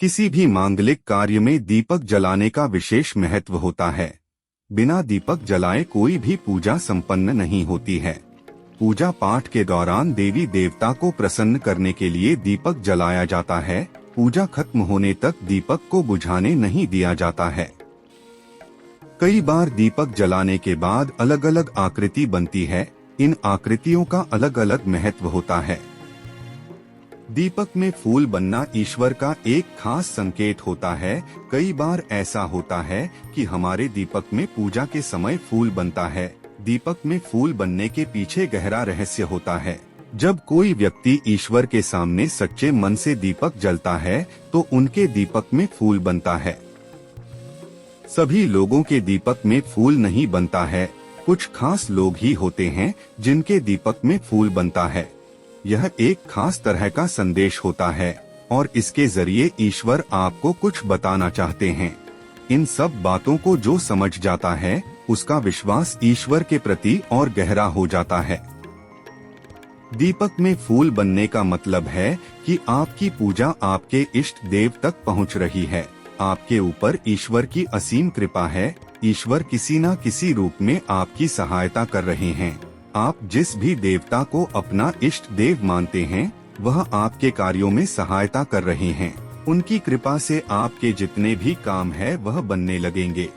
किसी भी मांगलिक कार्य में दीपक जलाने का विशेष महत्व होता है। बिना दीपक जलाए कोई भी पूजा संपन्न नहीं होती है। पूजा पाठ के दौरान देवी देवता को प्रसन्न करने के लिए दीपक जलाया जाता है। पूजा खत्म होने तक दीपक को बुझाने नहीं दिया जाता है। कई बार दीपक जलाने के बाद अलग अलग आकृति बनती है। इन आकृतियों का अलग अलग महत्व होता है। दीपक में फूल बनना ईश्वर का एक खास संकेत होता है। कई बार ऐसा होता है कि हमारे दीपक में पूजा के समय फूल बनता है। दीपक में फूल बनने के पीछे गहरा रहस्य होता है। जब कोई व्यक्ति ईश्वर के सामने सच्चे मन से दीपक जलता है तो उनके दीपक में फूल बनता है। सभी लोगों के दीपक में फूल नहीं बनता है। कुछ खास लोग ही होते हैं जिनके दीपक में फूल बनता है। यह एक खास तरह का संदेश होता है और इसके जरिए ईश्वर आपको कुछ बताना चाहते हैं। इन सब बातों को जो समझ जाता है उसका विश्वास ईश्वर के प्रति और गहरा हो जाता है। दीपक में फूल बनने का मतलब है कि आपकी पूजा आपके इष्ट देव तक पहुंच रही है। आपके ऊपर ईश्वर की असीम कृपा है। ईश्वर किसी न किसी रूप में आपकी सहायता कर रहे हैं। आप जिस भी देवता को अपना इष्ट देव मानते हैं वह आपके कार्यों में सहायता कर रहे हैं। उनकी कृपा से आपके जितने भी काम है वह बनने लगेंगे।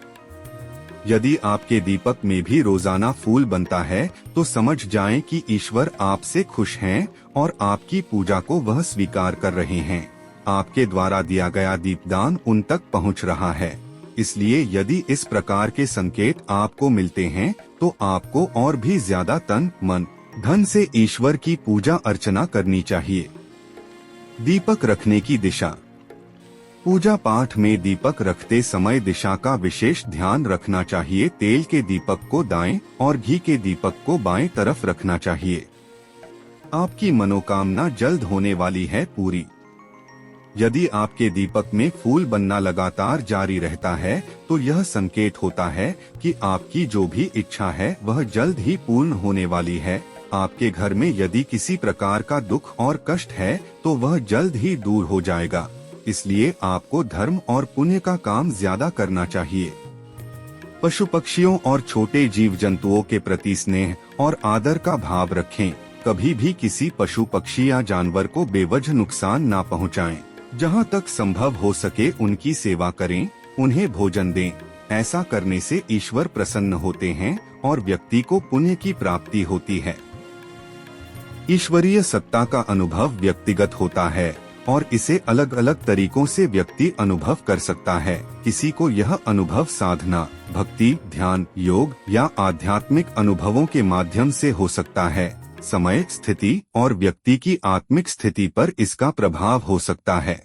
यदि आपके दीपक में भी रोजाना फूल बनता है तो समझ जाएं कि ईश्वर आपसे खुश हैं और आपकी पूजा को वह स्वीकार कर रहे हैं। आपके द्वारा दिया गया दीपदान उन तक पहुंच रहा है। इसलिए यदि इस प्रकार के संकेत आपको मिलते हैं तो आपको और भी ज्यादा तन मन धन से ईश्वर की पूजा अर्चना करनी चाहिए। दीपक रखने की दिशा। पूजा पाठ में दीपक रखते समय दिशा का विशेष ध्यान रखना चाहिए। तेल के दीपक को दाएं और घी के दीपक को बाएं तरफ रखना चाहिए। आपकी मनोकामना जल्द होने वाली है पूरी। यदि आपके दीपक में फूल बनना लगातार जारी रहता है तो यह संकेत होता है कि आपकी जो भी इच्छा है वह जल्द ही पूर्ण होने वाली है। आपके घर में यदि किसी प्रकार का दुख और कष्ट है तो वह जल्द ही दूर हो जाएगा। इसलिए आपको धर्म और पुण्य का काम ज्यादा करना चाहिए। पशु पक्षियों और छोटे जीव जंतुओं के प्रति स्नेह और आदर का भाव रखें। कभी भी किसी पशु पक्षी या जानवर को बेवजह नुकसान ना पहुंचाएं। जहां तक संभव हो सके उनकी सेवा करें, उन्हें भोजन दें। ऐसा करने से ईश्वर प्रसन्न होते हैं और व्यक्ति को पुण्य की प्राप्ति होती है। ईश्वरीय सत्ता का अनुभव व्यक्तिगत होता है और इसे अलग अलग तरीकों से व्यक्ति अनुभव कर सकता है। किसी को यह अनुभव साधना, भक्ति, ध्यान, योग या आध्यात्मिक अनुभवों के माध्यम से हो सकता है। समय, स्थिति और व्यक्ति की आत्मिक स्थिति पर इसका प्रभाव हो सकता है।